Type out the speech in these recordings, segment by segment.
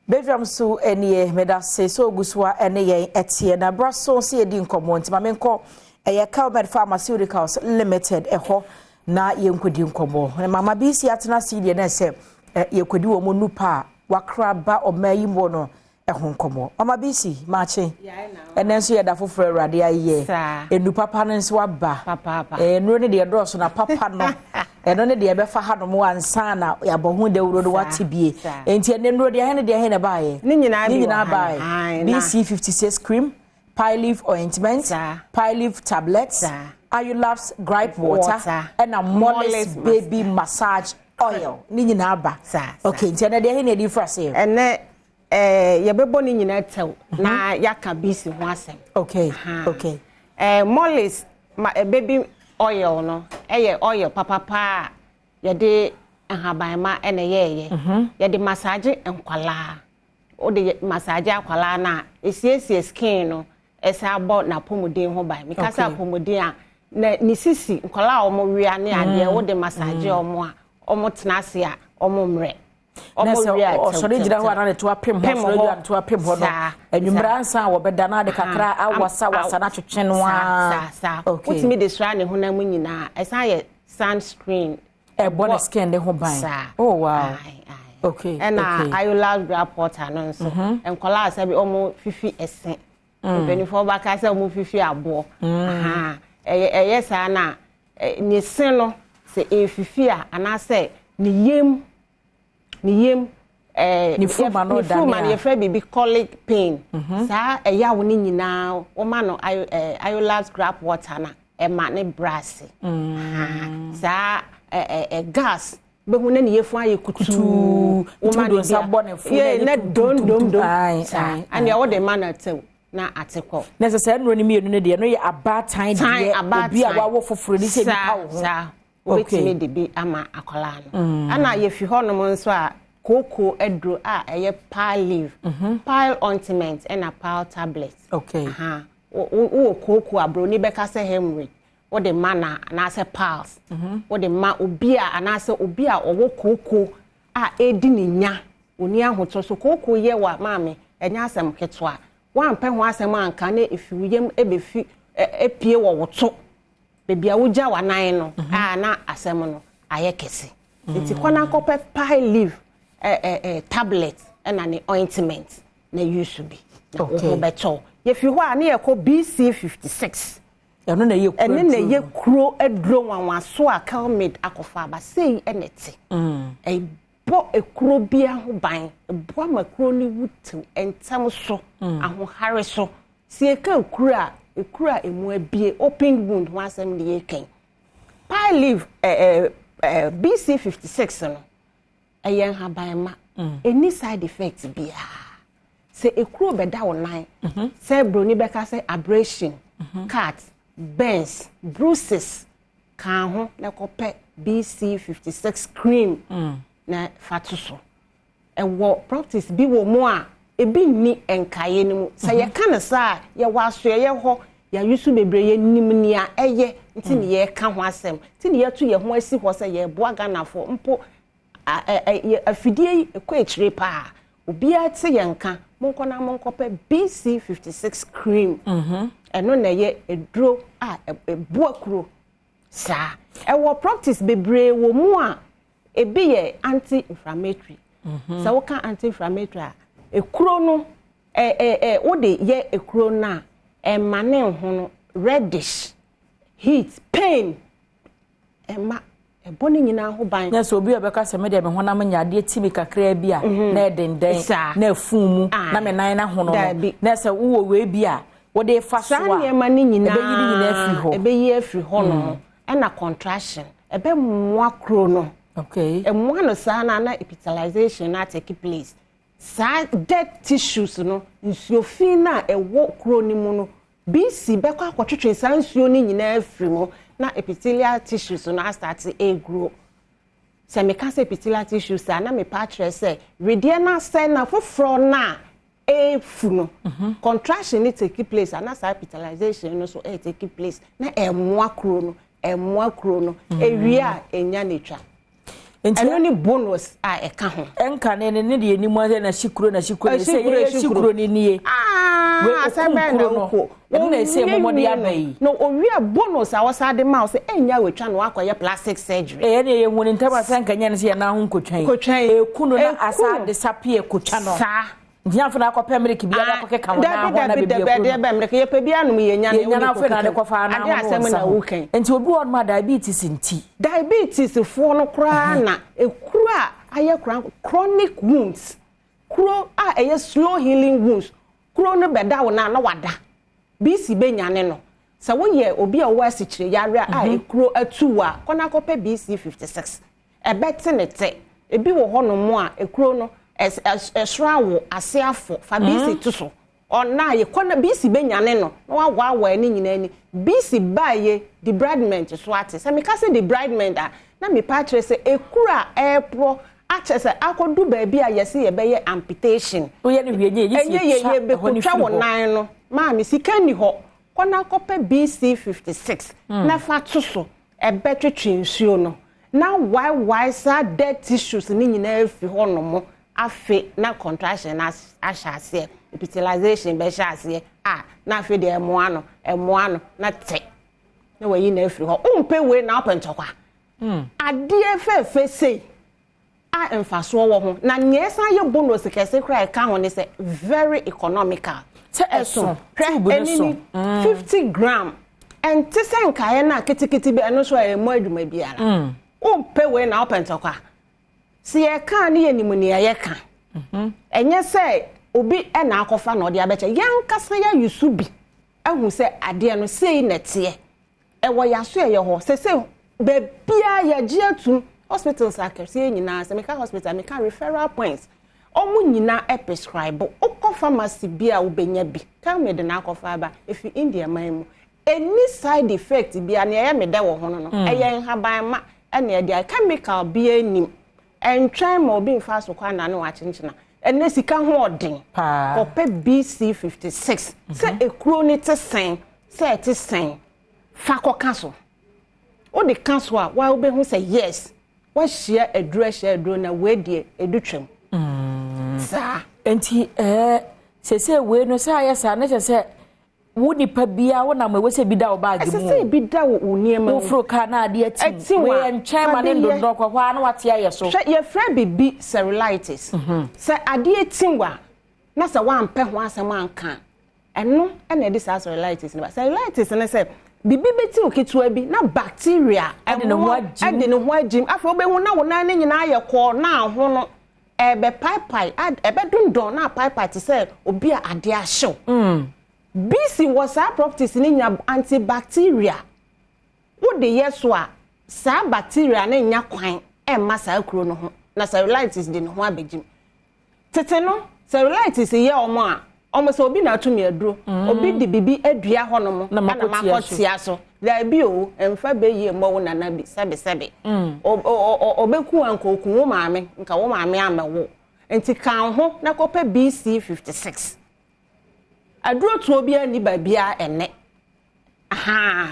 Badwam so enie medase so guswa ene yen etie na braso se edi nkomo ntima menko Kelmed Pharmaceuticals Limited eho na yenkodi nkomo mama bisi atena sidie na se yekodi wo mu nupa wakraba omayimbo no eho nkomo mama bisi mache ene nso yeda foforo awrade aye enu papa no nso aba papa nro ne de doso na papa no eno ne de befa ha no mo ansa na yabohu de wuro do watibie enti ene nro de hene baaye ni nyina baaye BC56 cream pie leaf ointment pie leaf tablets Ayulab's gripe water and a Mollis baby massage oil ni nyina ba okay enti ene de hene di frase ene yebebo ni nyina tew na yaka bisi ho asem okay okay Mollis baby oil no oil papa yede ahabanma ene yede massage enkwala o de massage akwala na esiesie skin no esa abo na pomodin ho ban mikasa pomodin a na ni sisi nkwala o mo wia ne ade o de massage o mo tenase a o mo mre sori jira ho ana to apem ho sori jira to apem ho no enwumra ansa wo beda na de kakra awasa na twetwe no sa utimi de sra ne ho na mu nyina esa ye sunscreen bonus skin de ho ban oh wow okay and Ayulab's gripe water no nso enkola asabi omo fifi esen benifo baka say omo fifi abo yes na ni sen no se fifi a ana say ni yem ni fuma no da ni fe bibi colic pain sa eya wo ni nyina o ma no Ayulab's gripe water na e ma ne brass sa gas be hu na ni yefu aye kutu o ma do sabon e fu na dom and ya wo de ma na tew na atekọ necessary no ni mienu ne de no ye abatan de obi a wawo foforo ni se bi pa wo obetime de bi ama akola no ana ye fi ho no mo nso a koko edro a eye pile leaf pile ointment and a pile tablet okay wo koko abro ni beka se hemorrhage wo de mana na se piles wo de ma obi a ana se obi a owo koko a edi ni nya oni ahoto so koko ye wa maame enya asem ketwa wan pe ho asem anka na efiwuyem ebefi epie wo woto bebia wugya wanan no na asem no aye kese enti kwana kope pile leaf tablet and an ointment na use bi na wo beto ye fi ho a na ye ko BC56 eno na ye kro edro wanwaso a Kelmed akofa ba sei enete bo ekro bia ho ban bo amakro ni wutu entam so aho hare so sie ka ekura emu abie open wound ho asem de yeken pile leaf BC56 no ayen haban ma any side effects bia se ekro beda wonan se broni beka se abrasion cuts burns bruises kan ho na kope BC56 cream na fatuso ewo practice bi wo mu a ebi ni enkaye ni mu se ye kan sa ye waso ye ho ya yusu bebre ye nim ni a eye nti ne ye ka ho asem nti ne ye tu ye ho asi ho se ye bo aganafo mpo afidie ekọ ekire pa obi a te ye nka monko na monkope BC56 cream eno na ye edro a ebo akuro sa ewo practice bebre wo mu a ebi ye anti-inflammatory sa wo ka anti-inflammatory ekuro no wo de ye ekuro na mane ho no reddish heat pain ema eboni nyina ho ban na so obi obeka se me de me honam nya de timi kakra bi a na edenden na afumu na me nan na ho no na se wo we bi a wo de fa so a sa ma ni nyina ebe yiri nyina afri ho ebe yi afri ho no na contraction ebe mwa kro no okay mwa no sa na epithelialization na take place sa dead tissues no nsuo fi na ewo kro ni mu no BC beko akwotwetwe sa nsuo ni nyina afri mo na epithelial tissues no start to grow se me ka se epithelial tissues na me pa kire se radial cell na foforo na fu no contraction it take place and na epithelialization no so take place na emwa kro no ewia enya netwa eno ni bonus a eka ho enka ne de enimu ase na shikuro say shikuro ni nie we asabe na uko na say momode abai no owie bonus a wasa de ma say enya wetwa no akoye plastic surgery ne ye hunu ntaba sanka nya ne say na ho nkotwan ekunu na asa disappear kotwa no sa Diafo na akɔpɛ America bia da akɔkɛ ka wona ho na bebia ko de ba America ye pe bia no ye nya na afɛ na de kɔfa na ade asɛm na wo kan enti obi won ma diabetes nti fo no kra na ekuru a aye chronic wounds kuro a eye slow healing wounds kuro no beda wo na wada BC be nyane no sɛ wo ye obi a wo asikyire yare a ekuro atu a kɔna akɔpɛ BC 56 ebete ne te ebi wo hɔ no mo a ekuro no esrawo aseafo fa BC to so ona ye kona BC benyane no na wa ni nyina ni BC baye debridement so ate se me ka se debridement a na me patre se ekura airpro ache se akodu ba bi a yesi ye beye amputation oye ne hwienye ye be kotwa wonan no ma me sika ni ho kona kope BC 56 na fa to so ebetwetwe nsuo no na why sa dead tissues ni nyina afi ho no mo afe na contraction na ashase epithelialization be shase na afe de emoano na te na wayi na afiri ho umpe we na opentokwa ade fefe sei a emfaso wo ho na nyesa ye bonus kese kra ka ho ne se very economical se eso enini 50 gram and te se nkae na kitikiti be eno so emo adwuma biara umpe we na opentokwa si ye kan ne yenimu ne ye kan enye se obi e na akofa na ode abeche yankasa ya yusu bi ahu se ade no sei nete e wo yaso ye ho se be bia ya ji atum hospitals akese nyina se meka hospital meka referral points omu nyina e prescribe okọ pharmacy bia ubenya bi Kelmed na akofa ba efi India man mu any side effect bia na ye meda wo ho no eye nhaban ma ene e dia chemical bia nim and try mo be fast kwa na no achinchina ene sika ho odin kope BC 56 se ekuro ni te sen se te sen fa koka so o de kanso a wa obe hu say yes wa share eduro na we die edutwem sa enti se we no sa ya sa na se wo nipa bia wo na mwe se bi da wo bag mu se bi da wo niema wo fro ka na ade ati we enchen ma ne ndo kwa kwa na wate aye so ye fra bibi cellulitis se ade etinwa na se wa ampe ho asem anka eno na de cellulitis ne ba cellulitis ne se bibi beti oketua bi na bacteria ade ne ho agim afa obehu na wo na ne nyina aye ko na ho no ebe pai ebe dundon na pai te se obi a ade ahyew BC was our properties in antibacteria. What the yes wa sa bacteria na nya kwan e masa akuro no ho na cellulitis de no ho abegim. Tete no cellulitis ye omo so obi na atumi aduro obi de bibi adua ho no mo na makotia so da bi o emfa be ye mo wo nana bi sebe obeku anko ku wo maame nka wo maame amawo enti kan ho na kope BC 56 aduro to bia ni ba bia ene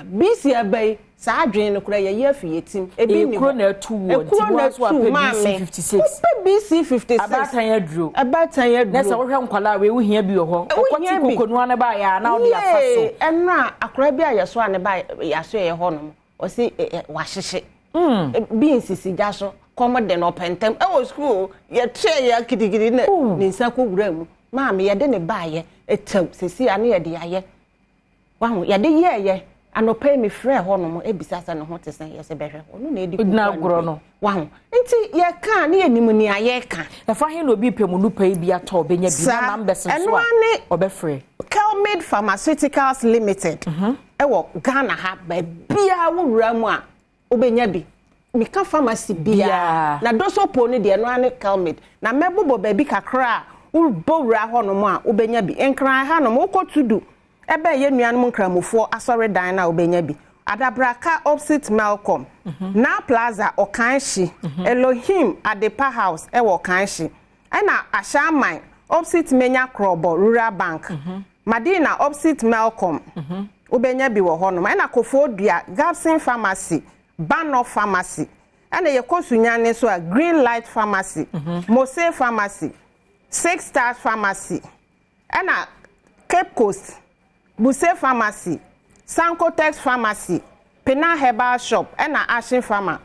BC abai sa adwen no kura ye afietim ebi ni ekuro na atu wo BC 56 BC 56 abatan aduro na sa wo hwe nkwala we wo hia bi ho okoti kokonu ane ba ya na wo de afaso enra akora bi ayeso ane ba yaso ye ho no o si wa hyehye BC siga so komode no pentem e wo school ye tue ya kidigidi na ni nsa ko wura mu maame ye de ne baaye etew sesi ane ye de aye wahu ye de ye anopa mi frɛ hɔ no mo ebisasa no ho tesen ye se behwɛ onu na edi na agro no wahu nti ye ka na ye nimu ni aye ka efa he na obi pemu nupa bi atɔ obenya bi na nam beso so a obɛfrɛ Kelmed Pharmaceuticals Limited ewo Ghana ha ba bia wo wura mu a obenya bi mika pharmacy bia na dosopo ne de no ane Kelmed na mebobo ba bi kakra wo bowura hɔ no mo a obenya bi enkran ha no mo kotudu ebe ye nuanom nkramofo asore dan na obenya bi adabraka opposite Malcolm na plaza okanshi Elohim Adepa house ewo kanshi na ashaman opposite Menya Krobo Rural Bank Madina opposite Malcolm obenya bi wo hono na Kofodua Gapsin Pharmacy Bano Pharmacy ana ye kosunyane so a Green Light Pharmacy, Mose Pharmacy, 6 Stars Pharmacy, ana Cape Coast, Buse Pharmacy, Sankotex Pharmacy, Pena Herbal Shop, ana Ashin Pharma.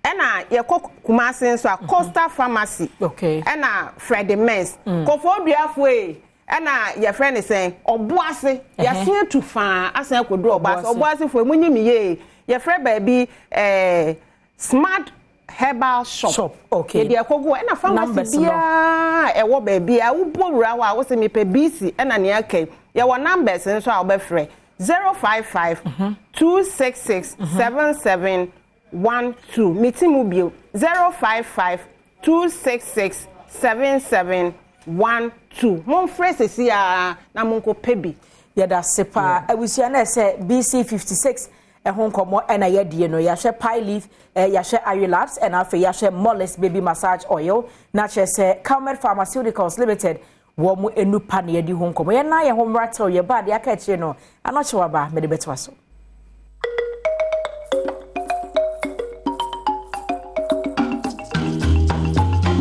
Ena ye Kumasi so a Costa Pharmacy. Okay. Ena Freddy Mens. Kofobia fwe. Ena your friend is saying Obuase. Ya sue to fan asen kodu Obuase. Obuase fwe munyi mi ye. Your friend baby Smart Herbal Shop. Okay. Ye akogo ena pharmacy bia ewo baby a wo bowura wa wo se me pe BC ena ne akay. Ye wo numbers nso a obefre 055 266 7712 Mitimubio 055 266 7712 Mon phrase si a na monko pebi yada sepa awusia na se BC 56 ehon komo na yedie no yahwe pie leaf yahwe Ayulabs and afa yahwe Mollis baby massage oil na che se Kelmed Pharmaceuticals Limited wo mu enupa na yedi hon komo ye na ye ho mratel ye ba de aka che no anochewa ba me de betwa so